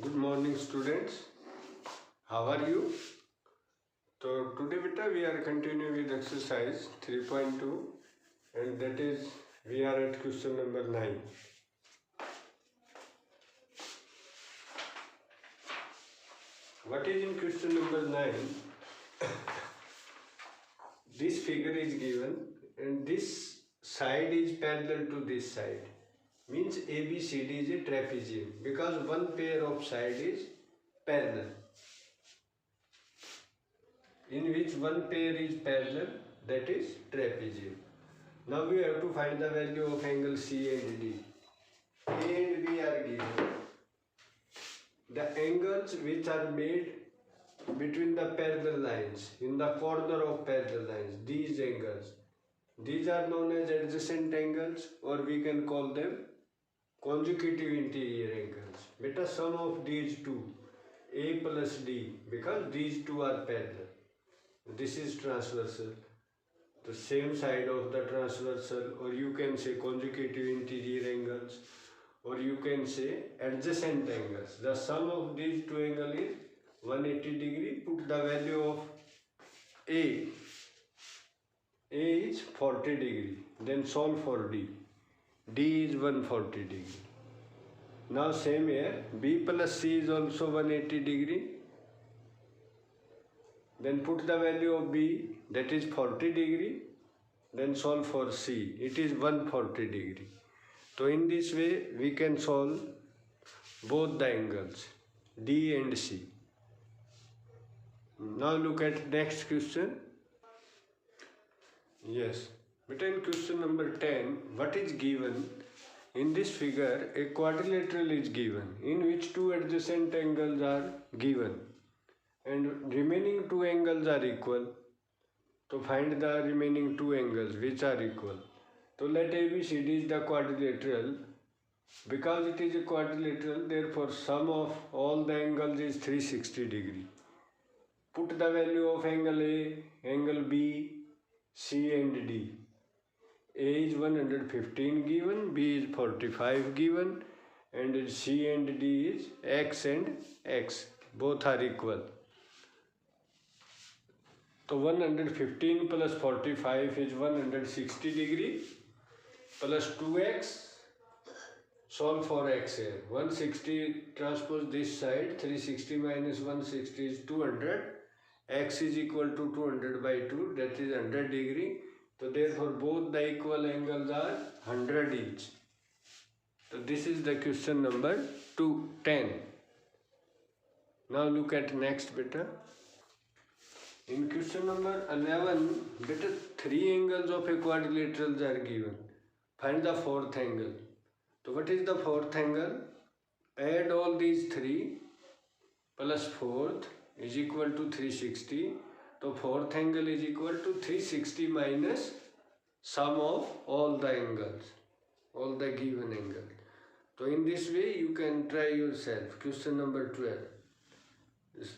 Good morning students. How are you? So today beta we are continuing with exercise 3.2 and that is we are at question number 9. What is in question number 9? This figure is given and this side is parallel to this side. Means ABCD is a trapezium because one pair of side is parallel. In which one pair is parallel, that is trapezium. Now we have to find the value of angle C and D. A and B are given. The angles which are made between the parallel lines, in the corner of parallel lines, these angles, these are known as adjacent angles, or we can call them consecutive interior angles. Beta, sum of these two, A plus D, because these two are parallel. This is transversal, the same side of the transversal, or you can say consecutive interior angles, or you can say adjacent angles. The sum of these two angles is 180 degree. Put the value of A. A is 40 degree. Then solve for D. D is 140 degree. Now same here, B plus C is also 180 degree. Then put the value of B, that is 40 degree. Then solve for C, it is 140 degree. So in this way we can solve both the angles D and C. Now look at next question. Yes, but in question number 10, what is given? In this figure, a quadrilateral is given in which two adjacent angles are given and remaining two angles are equal. To find the remaining two angles which are equal. So let ABCD is the quadrilateral. Because it is a quadrilateral, therefore sum of all the angles is 360 degree. Put the value of angle A, angle B, C and D. A is 115 given, B is 45 given, and C and D is X and X. Both are equal. So 115 plus 45 is 160 degree plus 2x. Solve for x here. 160 transpose this side. 360 minus 160 is 200. X is equal to 200 by 2, that is 100 degree. So therefore both the equal angles are 100 each. So this is the question number 10. Now look at next beta. In question number 11, better three angles of a quadrilateral are given. Find the fourth angle. So what is the fourth angle? Add all these three plus fourth is equal to 360. So fourth angle is equal to 360 minus sum of all the angles, all the given angles. So in this way you can try yourself. Question number 12.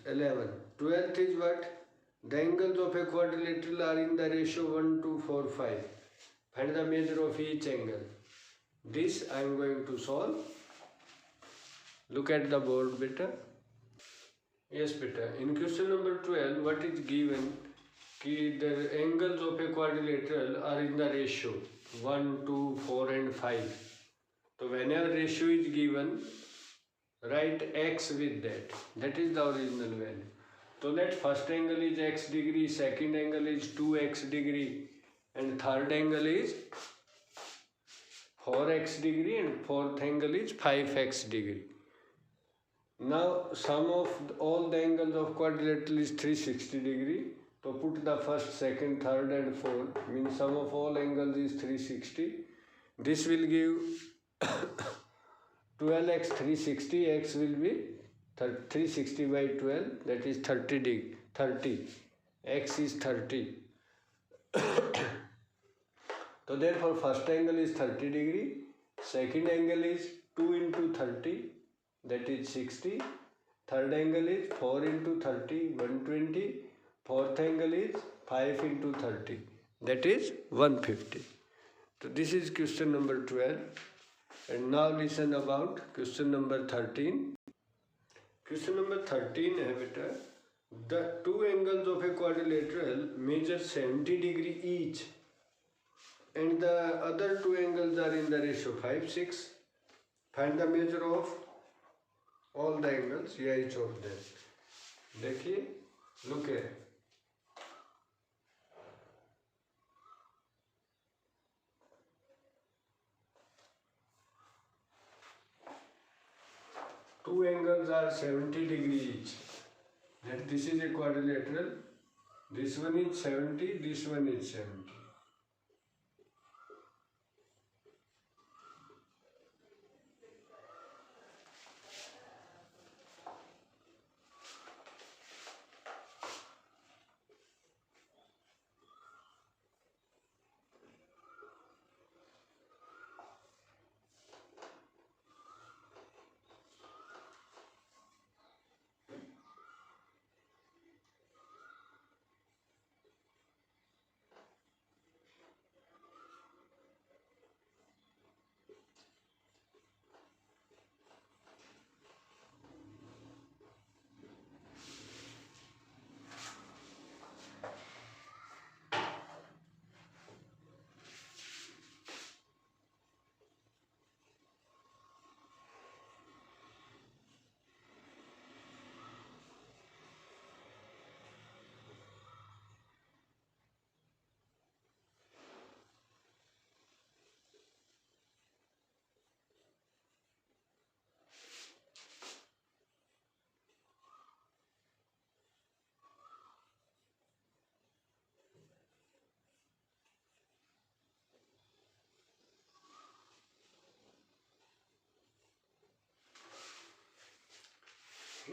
11. 12th is what? The angles of a quadrilateral are in the ratio 1 to 4, 5. Find the measure of each angle. This I am going to solve. Look at the board beta. Yes beta. In question number 12, what is given? The angles of a quadrilateral are in the ratio 1, 2, 4 and 5. So whenever ratio is given, write x with that. That is the original value. So let first angle is x degree, second angle is 2x degree, and third angle is 4x degree, and fourth angle is 5x degree. Now sum of all the angles of quadrilateral is 360 degree. So put the first, second, third and fourth, means sum of all angles is 360. This will give 12x 360, x will be 360 by 12, that is 30 degree, 30. X is 30. So therefore first angle is 30 degree, second angle is 2 into 30, that is 60. Third angle is 4 into 30, 120. Fourth angle is 5 into 30, that is 150. So this is question number 12. And now listen about question number 13. Question number 13 है बेटा. The two angles of a quadrilateral measure 70 degree each, and the other two angles are in the ratio 5:6. Find the measure of all the angles, या each of them. देखिए, look here. Two angles are 70 degree each. That this is a quadrilateral. This one is 70, this one is 70.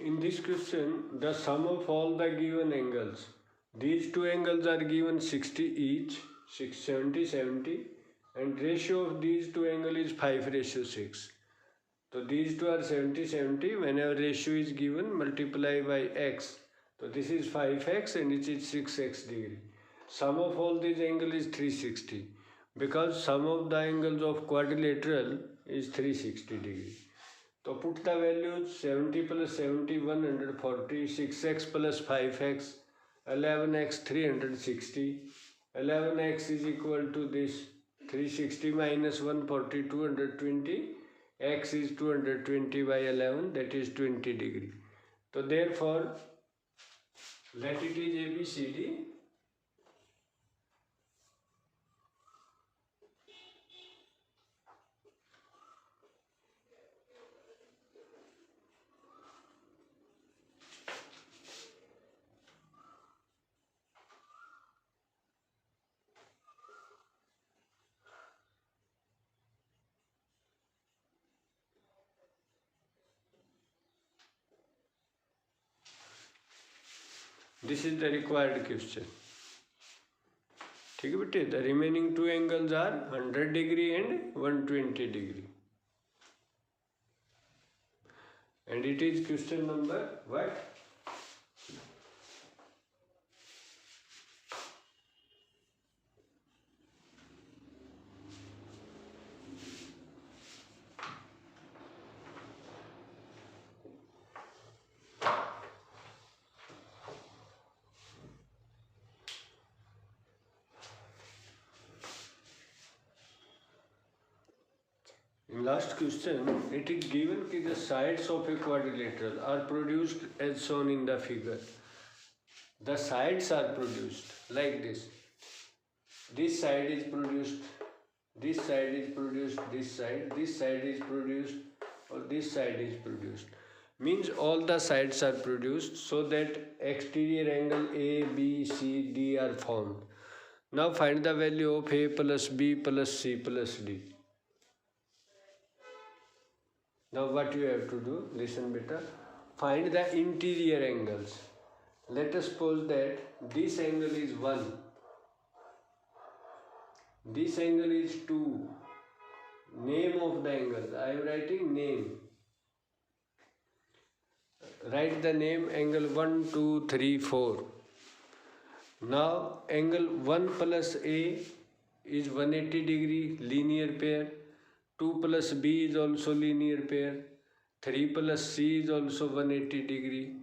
In this question, the sum of all the given angles. These two angles are given 60 each, 70, 70, and ratio of these two angles is 5:6. So these two are 70, 70. Whenever ratio is given, multiply by x. So this is 5x and it is 6x degree. Sum of all these angles is 360. Because sum of the angles of quadrilateral is 360 degree. So put the values 70 plus 70, 140, 6x plus 5x, 11x, 360. 11x is equal to this 360 minus 140, 220. X is 220 by 11, that is 20 degree. So therefore, let it is ABCD. This is the required question. ठीक है बेटे, the remaining two angles are 100 degree and 120 degree. And it is question number what? In last question, it is given that the sides of a quadrilateral are produced as shown in the figure. The sides are produced like this. This side is produced, this side is produced, this side is produced, or this side is produced. Means all the sides are produced so that exterior angle A, B, C, D are formed. Now find the value of A plus B plus C plus D. Now what you have to do, listen better, find the interior angles. Let us suppose that this angle is 1, this angle is 2, name of the angle, I am writing name. Write the name angle 1, 2, 3, 4. Now angle 1 plus A is 180 degree linear pair. 2 plus B is also linear pair. 3 plus C is also 180 degree,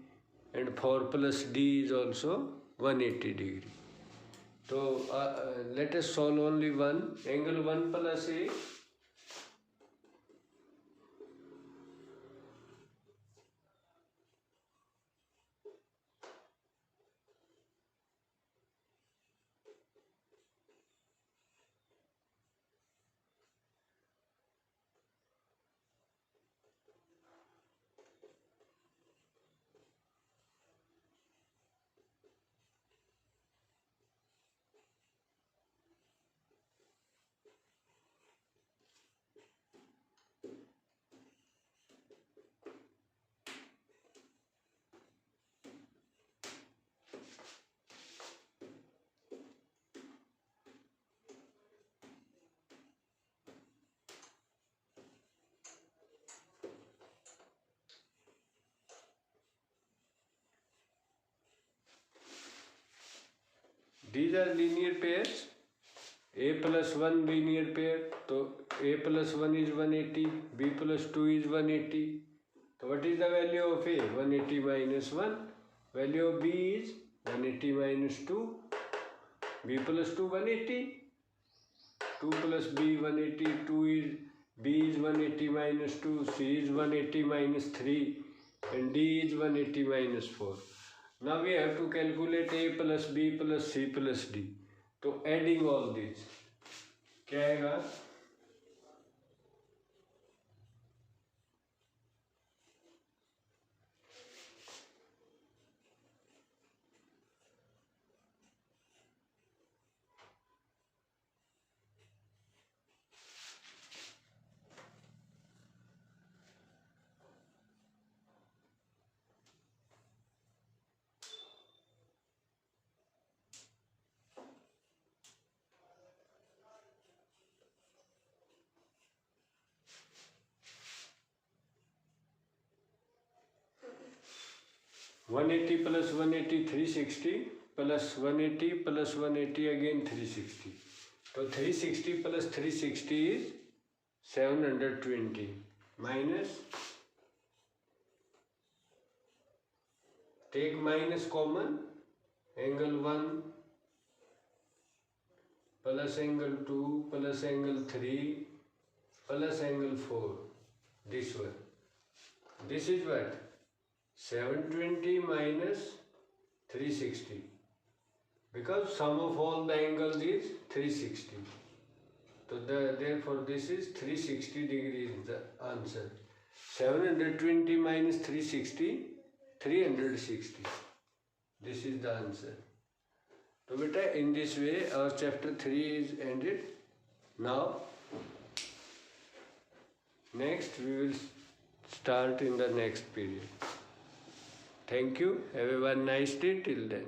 and 4 plus D is also 180 degree. So let us solve only one. Angle 1 plus A. These are linear pairs. A plus 1 linear pair. So A plus 1 is 180. B plus 2 is 180. So what is the value of A? 180 minus 1. Value of B is 180 minus 2. B plus 2 180. 2 plus B 180. 2 is B is 180 minus 2. C is 180 minus 3. And D is 180 minus 4. Now we have to calculate A plus B plus C plus D. तो adding all these क्या आएगा? One 180 plus 180 360 plus 180 plus 180 again 360. So 360 plus 360 is 720 minus, take minus common, angle 1 plus angle 2 plus angle 3 plus angle 4. This one. This is what? 720 minus 360, because sum of all the angles is 360. So therefore this is 360 degrees the answer. 720 minus 360, 360. This is the answer. So beta, in this way our chapter 3 is ended. Now next we will start in the next period. Thank you. Have a nice day till then.